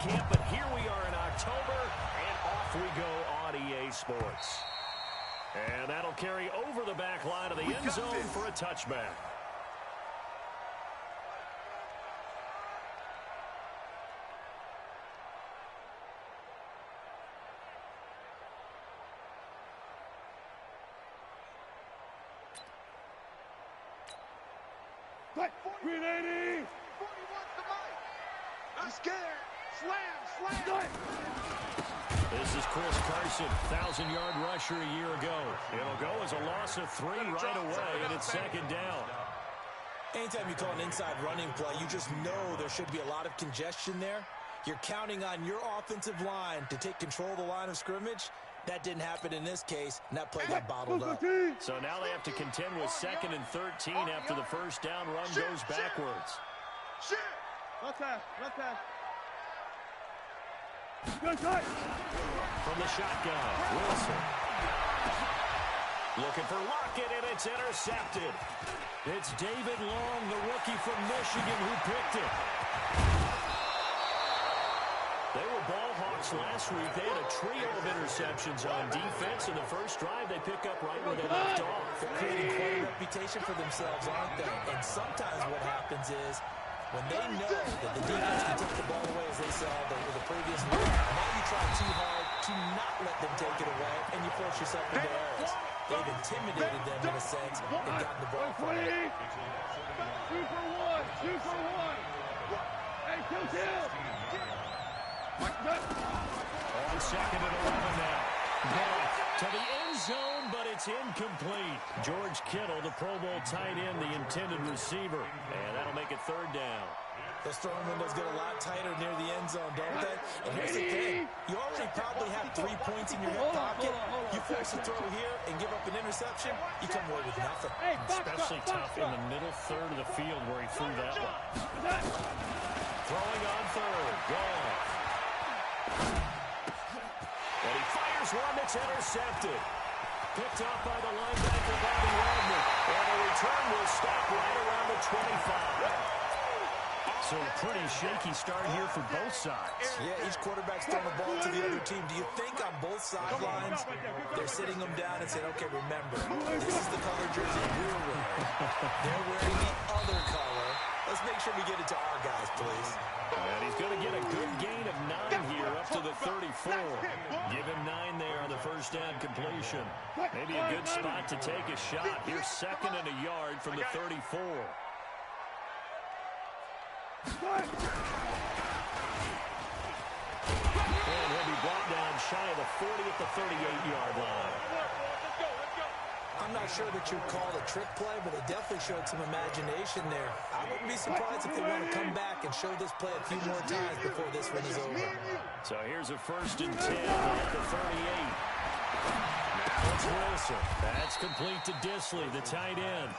camp, but here we are in October, and off we go on EA Sports. And that'll carry over the back line of the end zone for a touchback. Green 80! 41 to Mike. I'm scared. Slam. This is Chris Carson, 1,000-yard rusher a year ago. It'll go as a loss of 3 right away, and it's second down. Anytime you call an inside running play, you just know there should be a lot of congestion there. You're counting on your offensive line to take control of the line of scrimmage. That didn't happen in this case, and that play got bottled up. So now they have to contend with 2nd and 13 after the first down run goes backwards. Okay. From the shotgun, Wilson. Looking for Lockett, and it's intercepted. It's David Long, the rookie from Michigan, who picked it. They were ball hawks last week. They had a trio of interceptions on defense. In the first drive, they pick up right where they left off. They're creating quite a reputation for themselves, aren't they? And sometimes what happens is when they know that the defense can take the ball away, as they saw the previous week, now you try too hard to not let them take it away, and you force yourself into errors. They've intimidated them in a sense and gotten the ball from them. 2 for 1. Hey, kill. On 2nd and 11 now. Ball to the end zone, but it's incomplete. George Kittle, the Pro Bowl tight end, the intended receiver. And that'll make it 3rd down. Those throwing windows get a lot tighter near the end zone, don't they? And here's the thing. You already probably have 3 points in your hip pocket. You force a throw here and give up an interception, you come away with nothing. Especially tough in the middle third of the field where he threw that one. Throwing on 3rd. Goal. And he fires one that's intercepted. Picked up by the linebacker, Bobby Wagner. And the return will stop right around the 25. So a pretty shaky start here for both sides. Yeah, each quarterback's throwing the ball to the other team. Do you think on both sidelines they're sitting them down and saying, okay, remember, this is the color jersey we're wearing. They're wearing the other color. Let's make sure we get it to our guys, please. And he's going to get a good gain of 9 here up to the 34. Give him 9 there on the first down completion. Maybe a good spot to take a shot. Here's 2nd and a yard from the 34. And he'll be brought down shy of the 40 at the 38-yard line. I'm not sure that you'd call it a trick play, but they definitely showed some imagination there. I wouldn't be surprised if they want to come back and show this play a few more times before this one is over. So here's a 1st and 10 at the 38. Now it's Wilson. That's complete to Disley, the tight end.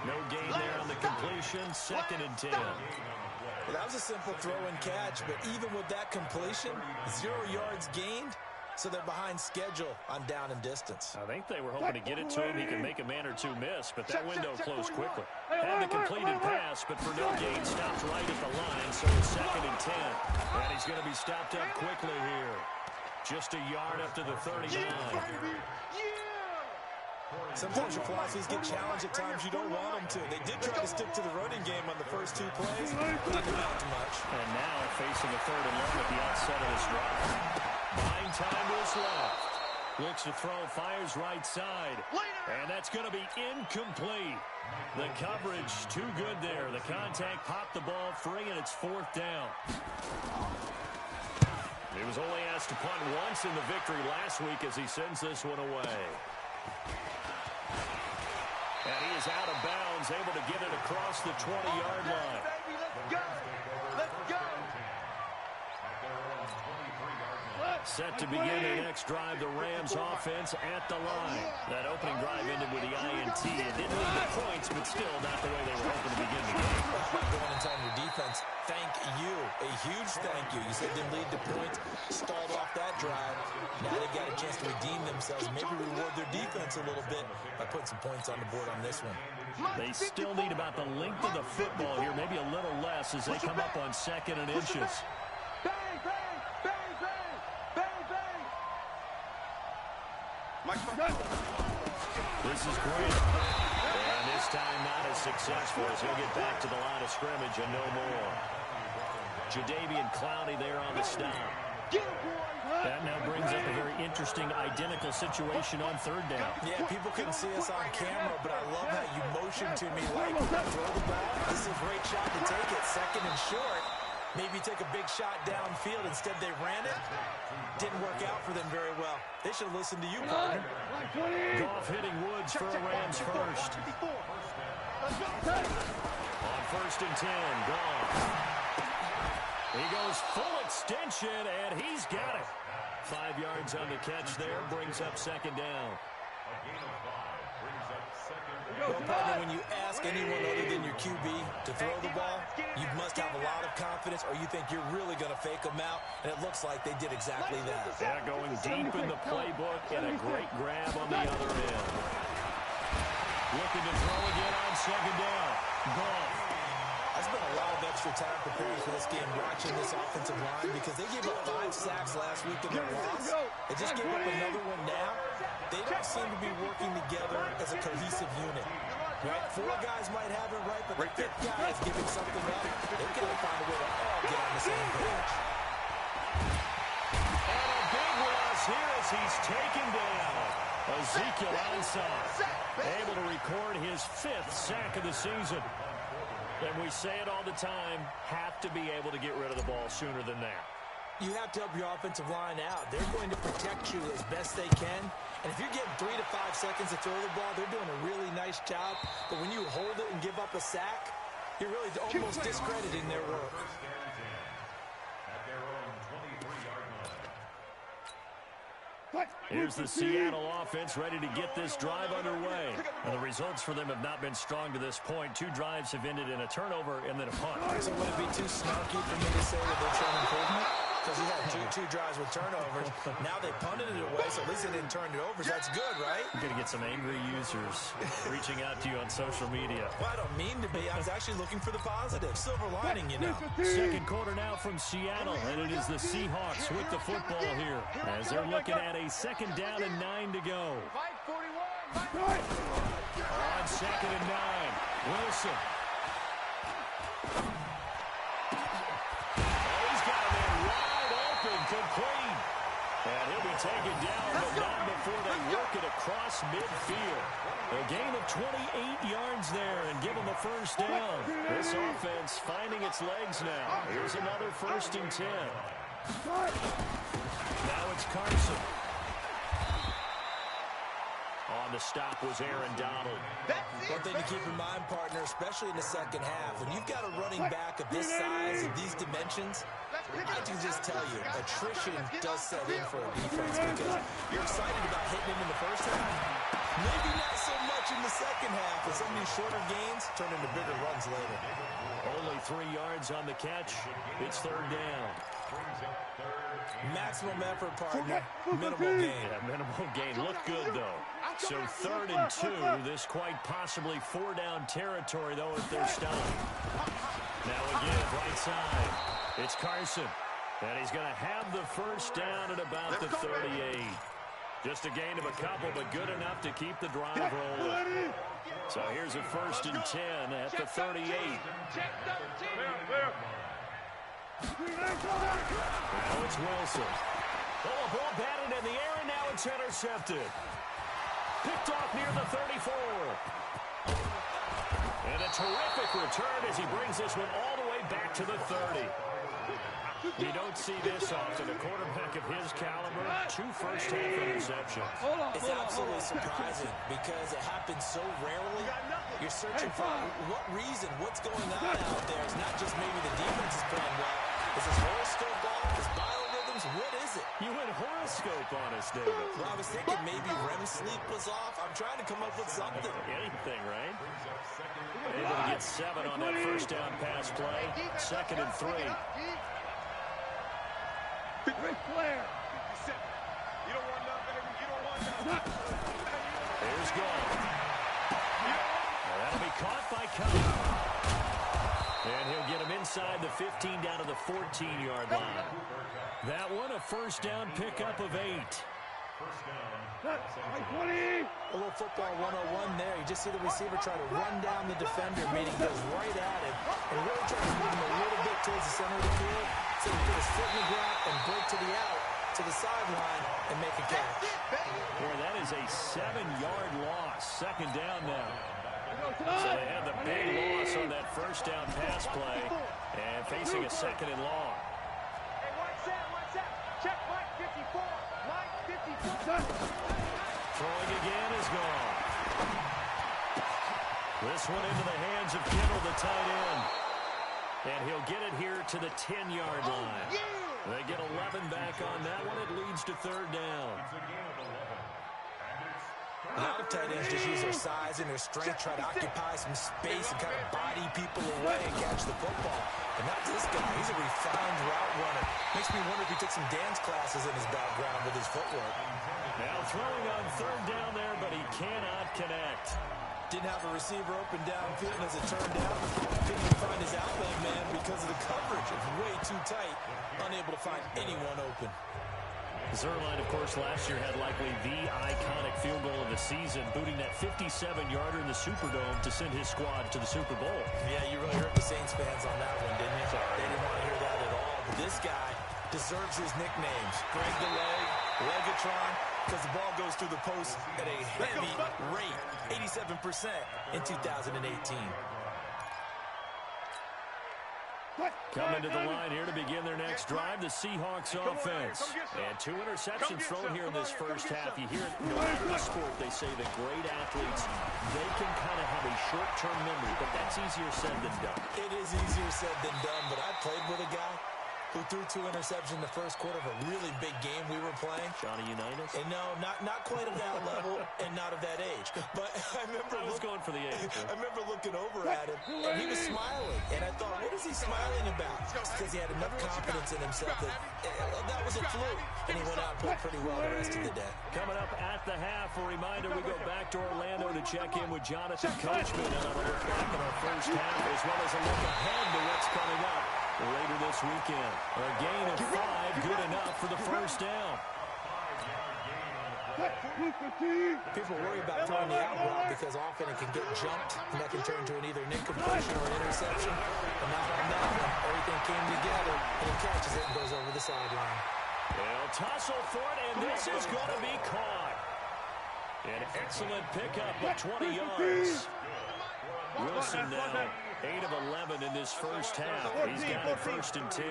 No gain there on the completion. 2nd and 10. Well, that was a simple throw and catch, but even with that completion, 0 yards gained, so they're behind schedule on down and distance. I think they were hoping to get it to him. He could make a man or two miss, but that window closed quickly. Had the completed pass, but for no gain, stopped right at the line, so it's 2nd and 10. And he's going to be stopped up quickly here. Just a yard up to the 39. Sometimes your philosophies get challenged at times you don't want them to. They did try to stick to the running game on the first 2 plays, but it didn't amount to much. And now facing a 3rd and 1 at the outset of this drive. 9 times left. Looks to throw, fires right side. And that's going to be incomplete. The coverage too good there. The contact popped the ball free, and it's 4th down. He was only asked to punt once in the victory last week as he sends this one away. And he is out of bounds, able to get it across the 20-yard line. Let's go. Set to begin their next drive, the Rams offense at the line. That opening drive ended with the INT. It didn't lead to points, but still not the way they were hoping to begin the game. Going and telling your defense, thank you. A huge thank you. You said didn't lead to points. Stalled off that drive. Now they've got a chance to redeem themselves. Maybe reward their defense a little bit by putting some points on the board on this one. They still need about the length of the football here, maybe a little less as they come up on 2nd and inches. Bang, bang, bang, bang, bang, bang. This is great. And this time not as successful as he'll get back to the line of scrimmage and no more. Jadeveon Clowney there on the stop. That now brings up a very interesting identical situation on third down. Yeah, people couldn't see us on camera, but I love how you motioned to me like, throw the ball. This is a great shot to take it. Second and short. Maybe take a big shot downfield. Instead, they ran it. Didn't work out for them very well. They should have listened to you, partner. Goff hitting Woods for a Rams first. On first and 10, Goff. He goes full extension, and he's got it. 5 yards on the catch there, brings up second down. Well, partner, when you ask anyone other than your QB to throw the ball, you must have a lot of confidence, or you think you're really going to fake them out, and it looks like they did exactly that. Yeah, going deep in the playbook, and a great grab on the other end. Looking to throw again on second down. Goff. I spent a lot of extra time preparing for this game, watching this offensive line, because they gave up 5 sacks last week in their loss. They just gave up another one now. They don't seem to be working together as a cohesive unit. Right? 4 guys might have it right, but the 5th guy is giving something up. They've got to find a way to all get on the same page. And a big loss here as he's taken down. Ezekiel Ansah able to record his 5th sack of the season. And we say it all the time, have to be able to get rid of the ball sooner than that. You have to help your offensive line out. They're going to protect you as best they can. And if you're getting 3 to 5 seconds to throw the ball, they're doing a really nice job. But when you hold it and give up a sack, you're really almost discrediting their work. Here's the Seattle offense ready to get this drive underway. And the results for them have not been strong to this point. 2 drives have ended in a turnover and then a punt. So would it be too snarky for me to say that they're showing improvement? Because you had two drives with turnovers. Now they punted it away, so at least they didn't turn it over. So that's good, right? You're going to get some angry users reaching out to you on social media. Well, I don't mean to be. I was actually looking for the positive. Silver lining, you know. Second quarter now from Seattle, and it is the Seahawks with the football here as they're looking at a second down and 9 to go. On second and 9, Wilson. Complete. And he'll be taken down, but not before they work it across midfield. A gain of 28 yards there and give them a first down. This offense finding its legs now. Here's another first and 10. Now it's Carson. On the stop was Aaron Donald. One thing to keep in mind, partner, especially in the second half, when you've got a running back of this size and these dimensions, I can just tell you, attrition does set in for a defense because you're excited about hitting him in the first half. Maybe not so much in the second half, but some of these shorter gains turn into bigger runs later. Only 3 yards on the catch. It's third down. Maximum effort, partner. Minimal gain. Yeah, minimal gain. Look good, though. So third and 2. This quite possibly 4-down territory, though, if they're stopped. Now again, right side. It's Carson. And he's going to have the first down at about the 38. Just a gain of a couple, but good enough to keep the drive rolling. So here's a first and 10 at the 38. Now it's Wilson. Oh, a ball batted in the air, and now it's intercepted. Picked off near the 34. And a terrific return as he brings this one all the way back to the 30. You don't see this often. A quarterback of his caliber, 2 first-half interceptions. It's absolutely surprising because it happens so rarely. You're searching for what reason, what's going on out there. It's not just maybe the defense is playing well. Is his horoscope off? His biorhythms? What is it? You went horoscope on us, David. Well, I was thinking maybe REM sleep was off. I'm trying to come up with something. Anything, right? Able to get 7 on that first down pass play. Second and 3. Ric Flair. You don't want nothing. You don't want nothing. Here's Goff. That'll be caught by Cup. And he'll get him inside the 15 down to the 14-yard line. That one, a first down pickup of 8. A little football 101 there. You just see the receiver try to run down the defender, meaning goes right at him, and really tries to move him a little bit towards the center of the field, so he can put his foot in the ground and break to the out, to the sideline, and make a catch. Boy, that is a 7-yard loss. Second down now. So they had the big loss on that first down pass play, and facing a second and long. Hey, watch that. Check Mike 54. Mike 54. Throwing again is gone. This one into the hands of Kittle, the tight end. And he'll get it here to the 10-yard line. They get 11 back on that one. It leads to third down. A lot of tight ends just use their size and their strength, try to occupy some space and kind of body people away and catch the football. But not this guy. He's a refined route runner. Makes me wonder if he took some dance classes in his background with his footwork. Now throwing on third down there, but he cannot connect. Didn't have a receiver open downfield, and as it turned out, couldn't even find his outlet man because of the coverage. It's way too tight, unable to find anyone open. Zerline, of course, last year had likely the iconic field goal of the season, booting that 57-yarder in the Superdome to send his squad to the Super Bowl. Yeah, you really hurt the Saints fans on that one, didn't you? Sorry. They didn't want to hear that at all. But this guy deserves his nicknames. Greg the Leg, Legatron, because the ball goes through the post at a heavy rate, 87% in 2018. Coming to the line here to begin their next drive, the Seahawks offense. And 2 interceptions thrown here in this first half. You hear it, in the sport, they say that great athletes, they can kind of have a short-term memory, but that's easier said than done. It is easier said than done, but I played with a guy who threw 2 interceptions in the first quarter of a really big game we were playing. Johnny Unitas? And no, not quite of that level and not of that age. But I was going for the age. I remember looking over at him, and he was smiling. And I thought, what is he smiling about? It's because he had enough confidence in himself that was a fluke. And he went out and played pretty well the rest of the day. Coming up at the half, a reminder, we go back to Orlando to check in with Jonathan Coachman. And a look back at our first half, as well as a look ahead to what's coming up later this weekend. A gain of 5, good enough for the first down. People worry about throwing the out route because often it can get jumped, and that can turn to an either an incompletion or an interception. But not on that one. Everything came together, and he catches it and goes over the sideline. They'll tussle for it, and this is going to be caught. An excellent pickup of 20 yards. Wilson now 8 of 11 in this first half. He's got it first and 10.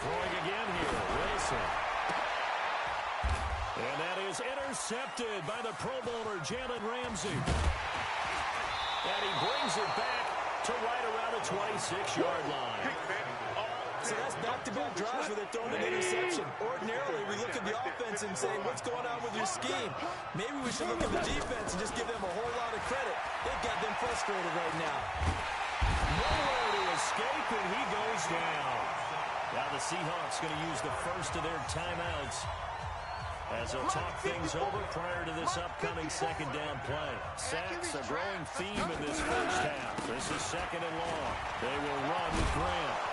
Throwing again here, Wilson. And that is intercepted by the Pro Bowler, Jalen Ramsey. And he brings it back to right around the 26-yard line. So that's back-to-back drives where they're throwing an interception. Ordinarily, we look at the offense and say, what's going on with your scheme? Maybe we should look at the defense and just give them a whole lot of credit. They've got them frustrated right now. Nowhere to escape, and he goes down. Now the Seahawks going to use the first of their timeouts as they'll talk things over prior to this upcoming second down play. Sacks, a growing theme in this first half. This is second and long. They will run with Grant.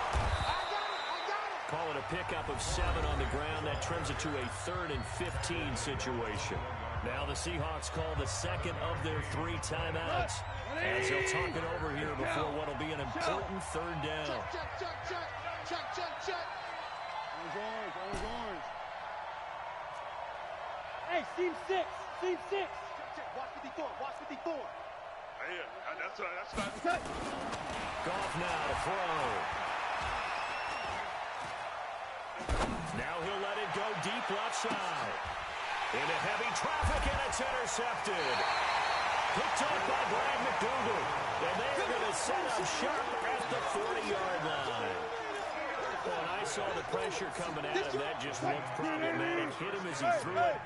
Call it a pickup of 7 on the ground. That trims it to a 3rd and 15 situation. Now the Seahawks call the second of their 3 timeouts as they'll talk it over here before what will be an important third down. Check. Orange. Hey, seam 6. Watch 54. Yeah, that's right. Goff now to throw. Now he'll let it go deep left side. Into heavy traffic, and it's intercepted. Picked up by Brad McDougal. And they're going to set up shop at the 40-yard line. When I saw the pressure coming at him, that just looked problematic. Hit him as he threw it,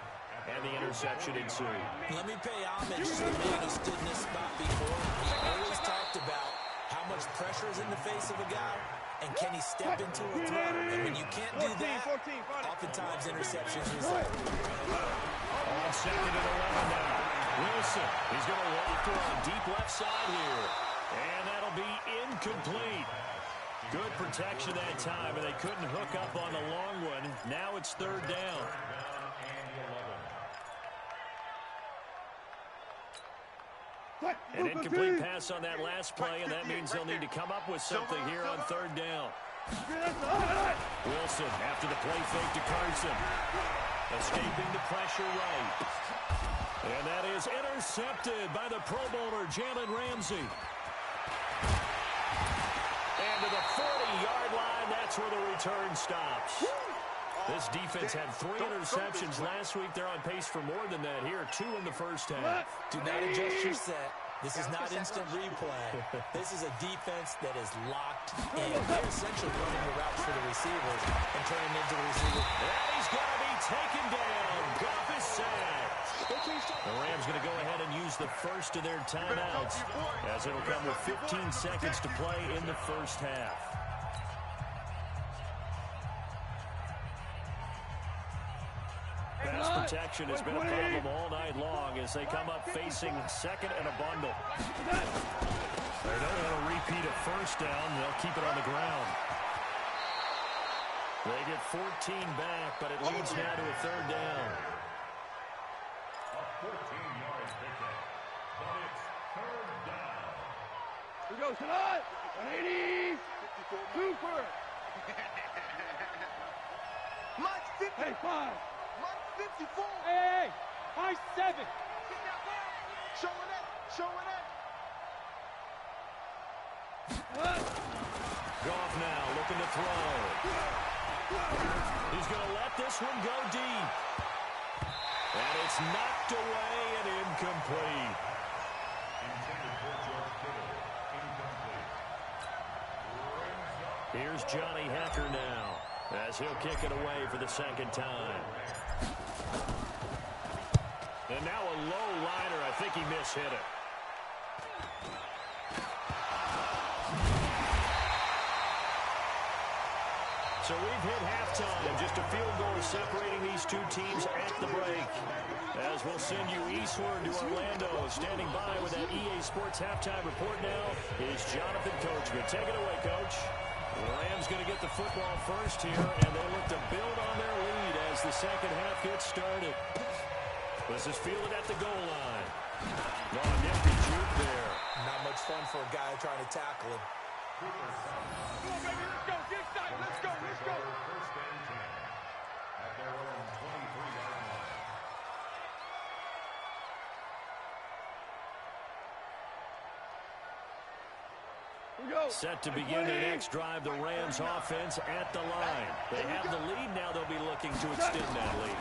and the interception ensued. Let me pay homage to the man who stood in this spot before. He always talked about how much pressure is in the face of a guy, and can he step into a throw? And when you can't do that, oftentimes interceptions result. On second and 11 now. Wilson, he's going to walk her on deep left side here. And that'll be incomplete. Good protection that time, and they couldn't hook up on the long one. Now it's third down. An incomplete pass on that last play, and that means they'll need to come up with something here on third down. Wilson after the play fake to Carson. Escaping the pressure right. And that is intercepted by the Pro Bowler, Jalen Ramsey. And to the 40-yard line, that's where the return stops. This defense had 3 interceptions last week. They're on pace for more than that here. 2 in the first half. Do not adjust your set. This is not instant replay. This is a defense that is locked in. They're essentially running the routes for the receivers and turning into the receiver. And he's going to be taken down. Goff is sacked. The Rams going to go ahead and use the first of their timeouts, as it'll come with 15 seconds to play in the first half. Pass protection has been a problem all night long as they come up facing second and a bundle. They don't want to repeat a first down. They'll keep it on the ground. They get 14 back, but it leads now to a third down. A 14-yard pickup, but it's third down. Here we go, tonight. 180. Super. Mike's 50. Hey, 5. Mike's 54. Hey, high 7. Showing it. Showing it. Goff now looking to throw. He's going to let this one go deep. And it's knocked away and incomplete. Intended for George Kittle. Incomplete. Here's Johnny Hecker now, as he'll kick it away for the second time. And now a low liner. I think he mishit it. So we've hit halftime. Just a field goal separating these two teams at the break. As we'll send you eastward to Orlando. Standing by with that EA Sports halftime report now is Jonathan Coachman. Take it away, Coach. The Rams going to get the football first here, and they look to build on their lead as the second half gets started. This is fielded at the goal line. Oh, nifty juke there. Not much fun for a guy trying to tackle him. Come on, baby. Let's go. Get excited. Let's go. Let's go. First and 10 at their own 23-yard line. Set to begin their next drive, the Rams offense at the line. They have the lead now. They'll be looking to extend that lead.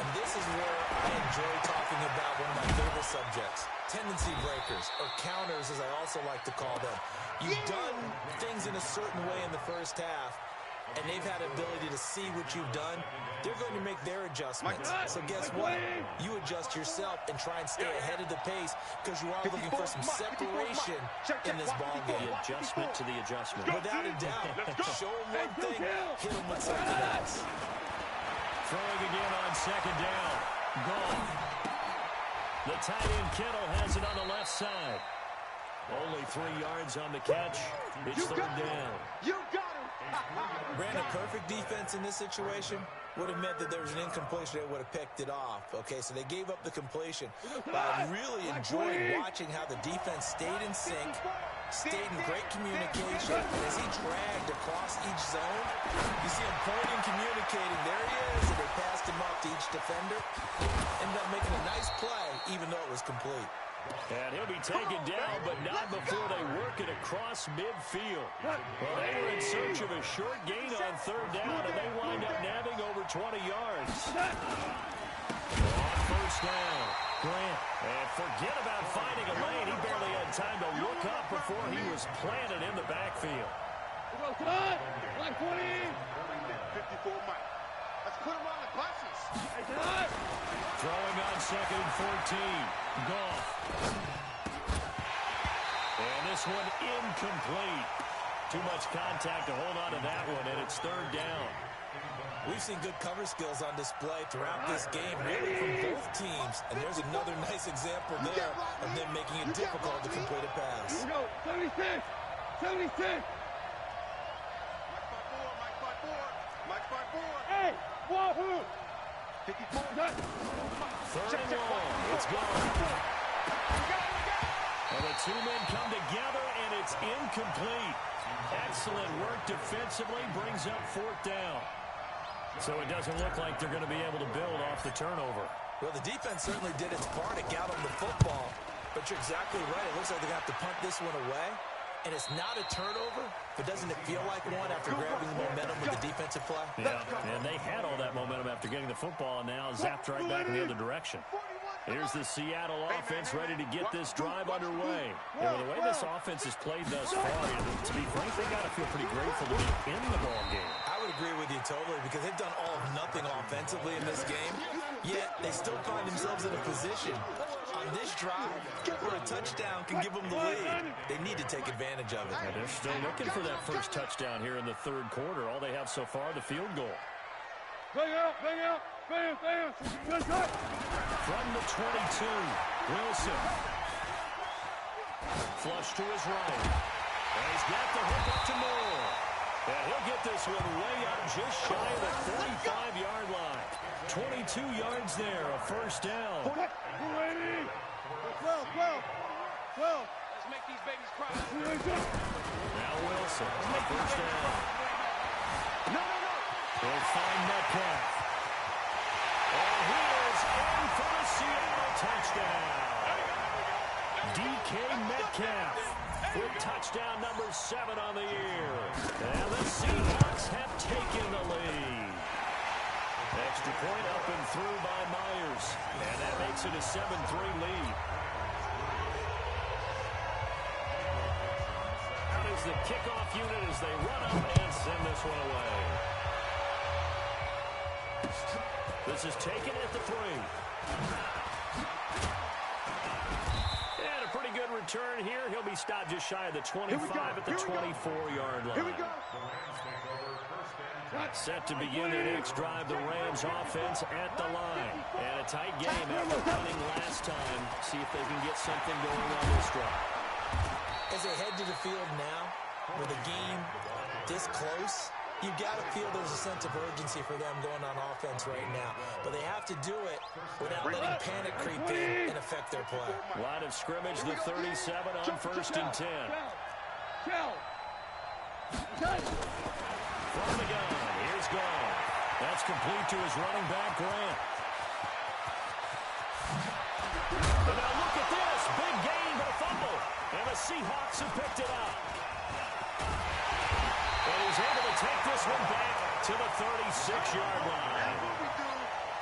And this is where I enjoy talking about one of my favorite subjects, tendency breakers, or counters as I also like to call them. You've done things in a certain way in the first half, and they've had ability to see what you've done. They're going to make their adjustments. So guess what? You adjust yourself and try and stay ahead of the pace because you are looking for some separation in this ball game. The adjustment to the adjustment. Without a doubt. Show them one thing, hit them with something else. Throwing again on second down. Goff. The tight end Kittle has it on the left side. Only 3 yards on the catch. It's third down. You got him. Ran a perfect defense in this situation. Would have meant that there was an incompletion that would have picked it off. Okay, so they gave up the completion. But I really enjoyed watching how the defense stayed in sync, stayed in great communication. And as he dragged across each zone, you see him pointing, communicating. There he is, and they passed him off to each defender. Ended up making a nice play, even though it was complete. And he'll be taken down, but not before they work it across midfield. Well, they were in search of a short gain on third down, and they wind up nabbing over 20 yards. On first down, Grant. And forget about finding a lane. He barely had time to look up before he was planted in the backfield. Like 20. 54 Mike. Let's put him on the buses. Throwing on second and 14. Goff. And this one incomplete. Too much contact to hold on to that one, and it's third down. We've seen good cover skills on display throughout this game, really from both teams. And there's another nice example there of them making it difficult to complete a pass. Here we go. 76. 76. Mike by four. Hey, wahoo. 54. Third and long. It's gone. And the two men come together, and it's incomplete. Excellent work defensively, brings up fourth down. So it doesn't look like they're going to be able to build off the turnover. Well, the defense certainly did its part to get on the football, but you're exactly right. It looks like they're going to have to punt this one away. And it's not a turnover, but doesn't it feel like one after grabbing the momentum with the defensive play? Yeah, and they had all that momentum after getting the football, and now zapped right back in the other direction. Here's the Seattle offense ready to get this drive underway. And with the way this offense has played thus far, to be frank, they got to feel pretty grateful to be in the ball game. I would agree with you totally because they've done all of nothing offensively in this game, yet they still find themselves in a position on this drive where a touchdown can give them the lead. They need to take advantage of it. And they're still looking for that first touchdown here in the third quarter. All they have so far, the field goal. Bang out, bang out, bang, bang. Good cut. From the 22, Wilson. Flush to his right. And he's got the hook up to Moore. And he'll get this one way up just shy of the 45-yard line. 22 yards there, a first down. 12. 12. Let's make these babies cry. Now Wilson, first down. No. He'll find Metcalf. And he is in for the Seattle touchdown. DK Metcalf with touchdown number 7 on the year. And the Seahawks have taken the lead. Extra point up and through by Myers. And that makes it a 7-3 lead. Out is the kickoff unit as they run up and send this one away. This is taken at the 3. And a pretty good return here. He'll be stopped just shy of the 25 at the 24-yard line. Here we go. Set to begin their next drive, the Rams offense at the line. And a tight game after running last time. See if they can get something going on this drive. As they head to the field now, with a game this close, you've got to feel there's a sense of urgency for them going on offense right now. But they have to do it without letting panic creep in and affect their play. Line of scrimmage, the 37 on first and 10. From the gun, here's Gone. That's complete to his running back, Grant. And now look at this. Big gain, but a fumble. And the Seahawks have picked it up. And he's able to take this one back to the 36-yard line.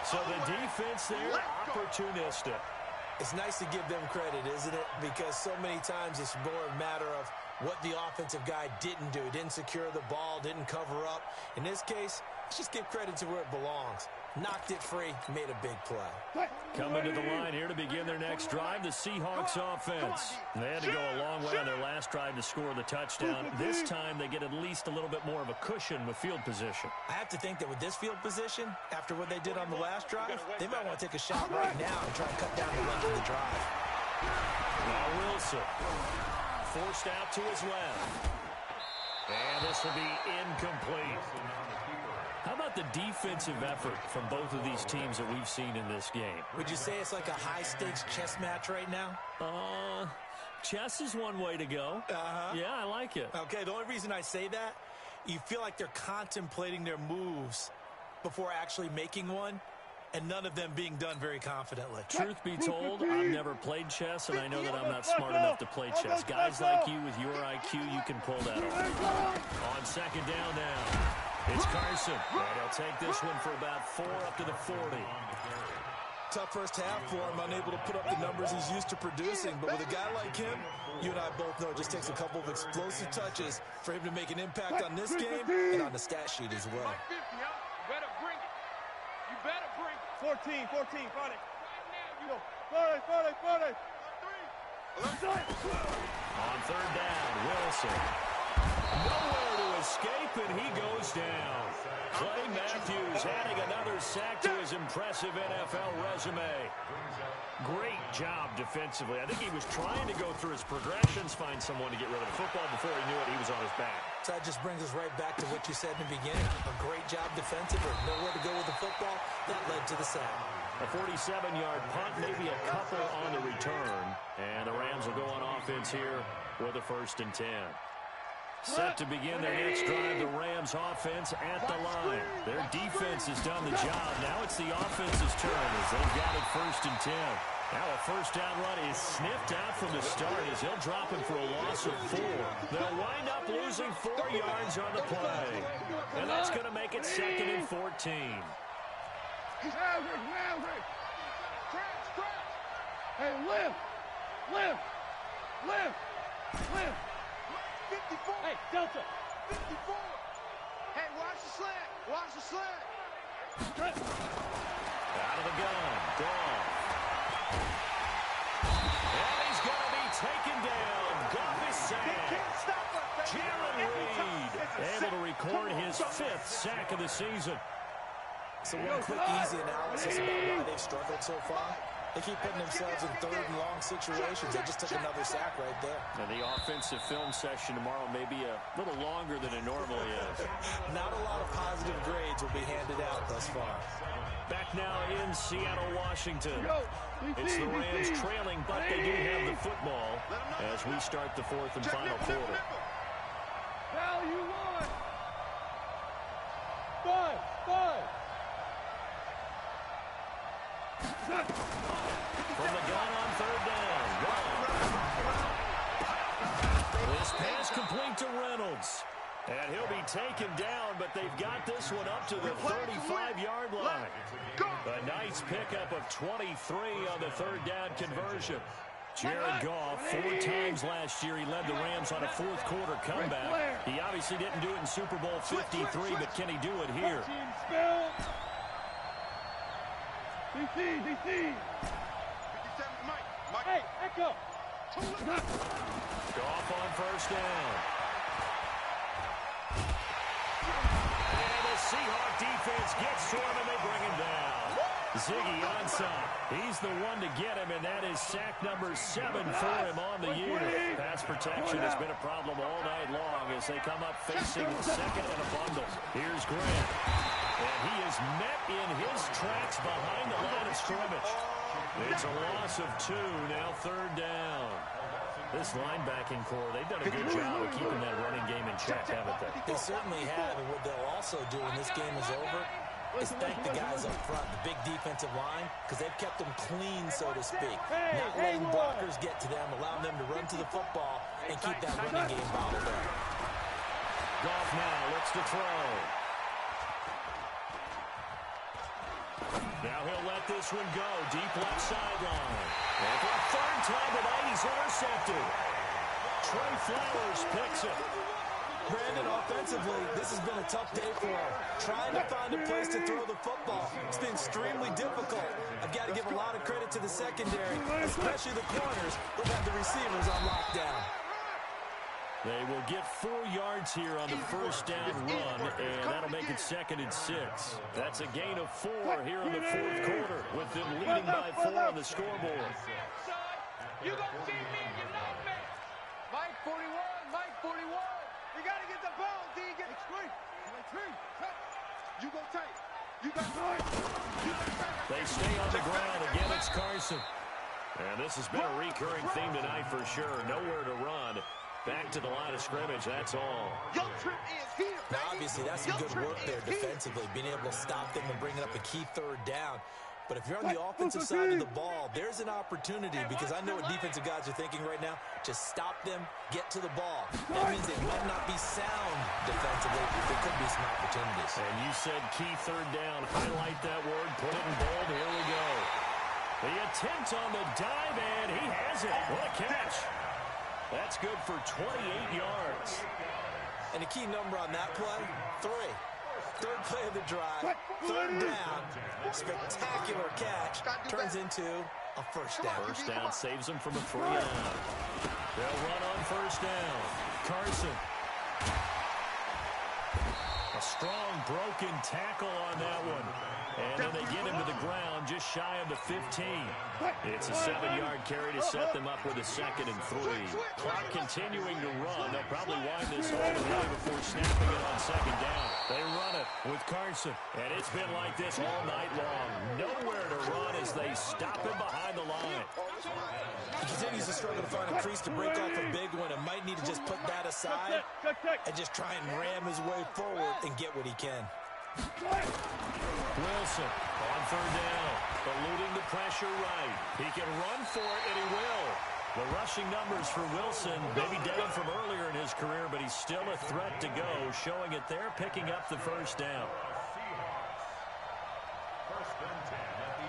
So the defense there, opportunistic. It's nice to give them credit, isn't it? Because so many times it's more a matter of what the offensive guy didn't do. Didn't secure the ball, didn't cover up. In this case, let's just give credit to where it belongs. Knocked it free, made a big play. Coming to the line here to begin their next drive, the Seahawks offense. They had to go a long way on their last drive to score the touchdown. This time they get at least a little bit more of a cushion with field position. I have to think that with this field position, after what they did on the last drive, they might want to take a shot right now and try and cut down the length of the drive. Now Wilson, forced out to his left. And this will be incomplete. How about the defensive effort from both of these teams that we've seen in this game? Would you say it's like a high-stakes chess match right now? Chess is one way to go. Yeah, I like it. Okay, the only reason I say that, you feel like they're contemplating their moves before actually making one, and none of them being done very confidently. Truth be told, I've never played chess, and I know that I'm not smart enough to play chess. Guys like you with your IQ, you can pull that off. On second down now, it's Carson. And he'll take this one for about 4 up to the 40. Tough first half for him, unable to put up the numbers he's used to producing. But with a guy like him, you and I both know it just takes a couple of explosive touches for him to make an impact on this game and on the stat sheet as well. You better bring it. You better bring it. 14, 40. You go. 40. On third down, Wilson. Nowhere to escape, and he goes down. Clay Matthews adding another sack to his impressive NFL resume. Great job defensively. I think he was trying to go through his progressions, find someone to get rid of the football. Before he knew it, he was on his back. So that just brings us right back to what you said in the beginning. A great job defensively. Nowhere to go with the football. That led to the sack. A 47-yard punt, maybe a couple on the return. And the Rams will go on offense here with a 1st and 10. Set to begin their next drive, the Rams offense at the line. Their defense has done the job. Now it's the offense's turn as they've got it 1st and 10. Now a 1st down run is sniffed out from the start as he'll drop him for a loss of 4. They'll wind up losing 4 yards on the play. And that's going to make it 2nd and 14. Hey, lift! 54. Hey, Delta. 54. Hey, watch the slant. Watch the slant. Out of the gun. Goff. And he's going to be taken down. Goff is sacked. Jaron Reed able to record his 5th sack of the season. So one quick, easy analysis about why they've struggled so far. They keep putting themselves in 3rd and long situations. They just took another sack right there. And the offensive film session tomorrow may be a little longer than it normally is. Not a lot of positive grades will be handed out thus far. Back now in Seattle, Washington. It's the Rams trailing, but they do have the football as we start the 4th and final quarter. Now you won. 5. From the gun on 3rd down. This pass complete to Reynolds. And he'll be taken down, but they've got this one up to the 35-yard line. A nice pickup of 23 on the 3rd down conversion. Jared Goff, 4 times last year, he led the Rams on a 4th quarter comeback. He obviously didn't do it in Super Bowl 53, but can he do it here? DC. Hey, Echo. Goff on 1st down. And the Seahawk defense gets to him, and they bring him down. Ziggy Ansah, he's the one to get him, and that is sack number 7 for him on the year. Pass protection has been a problem all night long as they come up facing 2nd and a bundle. Here's Grant. And he is met in his tracks behind the line of scrimmage. It's a loss of 2, now 3rd down. This linebacking core, they've done a good job of keeping that running game in check, haven't they? They certainly have, and what they'll also do when this game is over is thank the guys up front, the big defensive line, because they've kept them clean, so to speak. Not letting blockers get to them, allowing them to run to the football and keep that running game bottled up. Goff now looks to throw. Now he'll let this one go. Deep left sideline. And for a 3rd time tonight, he's intercepted. Trey Flowers picks it. Brandon, offensively, this has been a tough day for him. Trying to find a place to throw the football. It's been extremely difficult. I've got to give a lot of credit to the secondary, especially the corners, who've had the receivers on lockdown. They will get 4 yards here on the 1st down run, and that'll make it 2nd and 6. That's a gain of 4 here in the 4th quarter, with them leading by 4 on the scoreboard. You gonna see me and you love me. Mike 41. You gotta get the ball, D. Get it straight. You go tight. You got tight. They stay on the ground. Again, it's Carson. And this has been a recurring theme tonight for sure. Nowhere to run. Back to the line of scrimmage, that's all. Your trip is here, now, obviously, that's some good work there defensively, being able to stop them and bringing up a key 3rd down. But if you're on the offensive side of the ball, there's an opportunity, because I know what defensive guys are thinking right now. Just stop them, get to the ball. That means they might not be sound defensively. There could be some opportunities. And you said key 3rd down. Highlight that word, put it in bold. Here we go. The attempt on the dive, and he has it. What a catch. That's good for 28 yards. And a key number on that play, 3. 3rd play of the drive, 3rd down, spectacular catch, turns into a 1st down. 1st down saves them from a 3 and out. They'll run on 1st down. Carson. A strong broken tackle on that one. And then they get him to the ground just shy of the 15. It's a 7-yard carry to set them up with a 2nd and 3. Clock continuing to run. They'll probably wind this all the way before snapping it on 2nd down. They run it with Carson. And it's been like this all night long. Nowhere to run as they stop him behind the line. He continues to struggle to find a crease to break off a big one and might need to just put that aside and just try and ram his way forward and get what he can. Wilson on 3rd down, eluding the pressure right. He can run for it, and he will. The rushing numbers for Wilson, maybe down from earlier in his career, but he's still a threat to go, showing it there, picking up the 1st down. First and 10 at the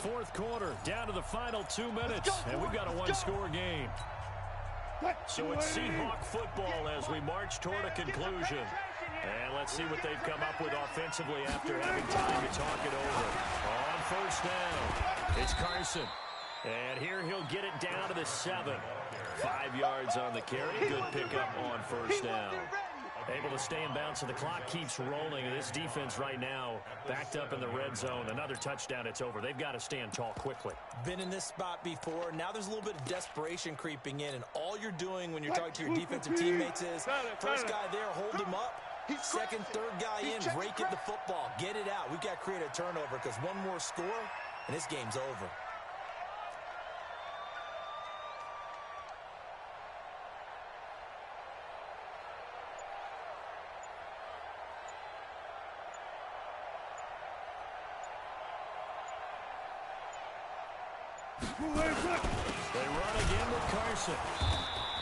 11-yard line. 4th quarter, down to the final 2 minutes, and we've got a one-score game. So it's Seahawk football as we march toward a conclusion. And let's see what they've come up with offensively after having time to talk it over. On 1st down, it's Carson. And here he'll get it down to the 7. 5 yards on the carry. Good pickup on 1st down. Able to stay in bounds, so the clock keeps rolling. And this defense right now backed up in the red zone. Another touchdown, it's over. They've got to stand tall quickly. Been in this spot before. Now there's a little bit of desperation creeping in, and all you're doing when you're talking to your defensive teammates is first guy there, hold him up. 2nd, 3rd guy in, break it the football. Get it out. We've got to create a turnover because one more score, and this game's over. They run again with Carson.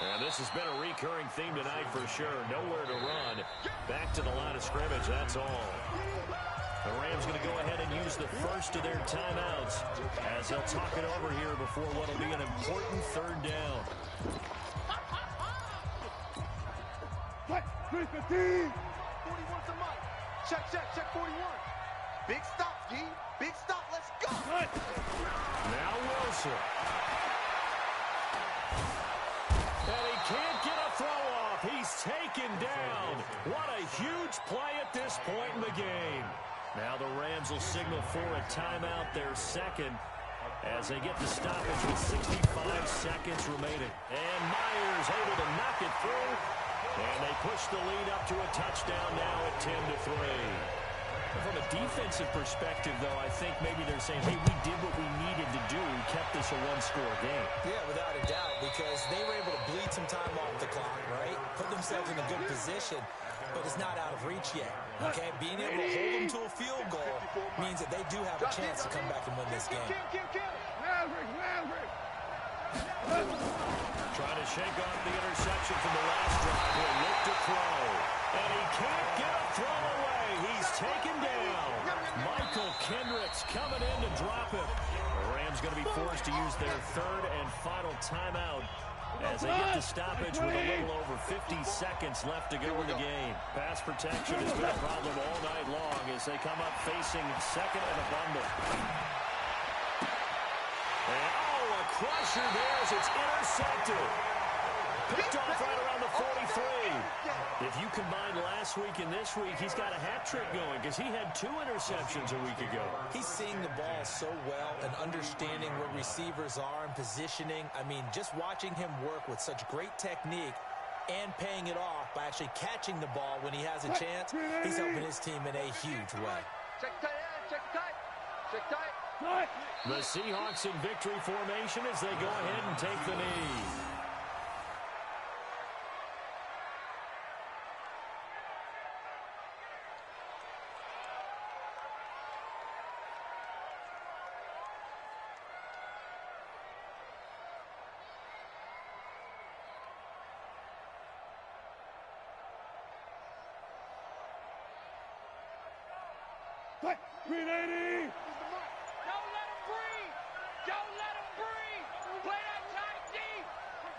And this has been a recurring theme tonight for sure. Nowhere to run. Back to the line of scrimmage, that's all. The Rams going to go ahead and use the first of their timeouts as they'll talk it over here before what will be an important 3rd down. 41's the mic. Check, 41. Big stop, Gee. Big stop, let's go. Now Wilson. And he can't get a throw off. He's taken down. What a huge play at this point in the game. Now the Rams will signal for a timeout, their 2nd, as they get the stoppage with 65 seconds remaining. And Myers able to knock it through. And they push the lead up to a touchdown now at 10-3. From a defensive perspective, though, I think maybe they're saying, hey, we did what we needed to do. We kept this a one-score game. Yeah, without a doubt, because they were able to bleed some time off the clock, right? Put themselves in a good position, but it's not out of reach yet, okay? Being able to hold them to a field goal means that they do have a chance to come back and win this game. Trying to shake off the interception from the last drive. He'll look to throw. And he can't get a throw away. He's taken down. Michael Kendricks coming in to drop him. The Rams going to be forced to use their 3rd and final timeout as they get the stoppage with a little over 50 seconds left to go in the game. Pass protection has been a problem all night long as they come up facing 2nd and a bundle. And a crusher there as it's intercepted. Picked off right around the 43. If you combine last week and this week, he's got a hat trick going because he had 2 interceptions a week ago. He's seeing the ball so well and understanding where receivers are and positioning. I mean, just watching him work with such great technique and paying it off by actually catching the ball when he has a chance, he's helping his team in a huge way. Check tight, check tight, check tight. The Seahawks in victory formation as they go ahead and take the knee. Don't let him breathe. Don't let him breathe. Play that tight deep.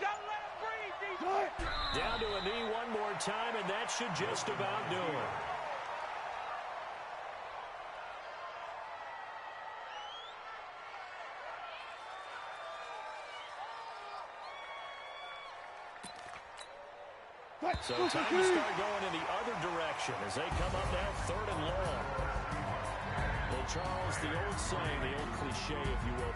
Don't let him breathe, defense. Down to a knee one more time, and that should just about do it. So time to start going in the other direction as they come up now 3rd and long. Well, Charles, the old saying, the old cliche, if you will,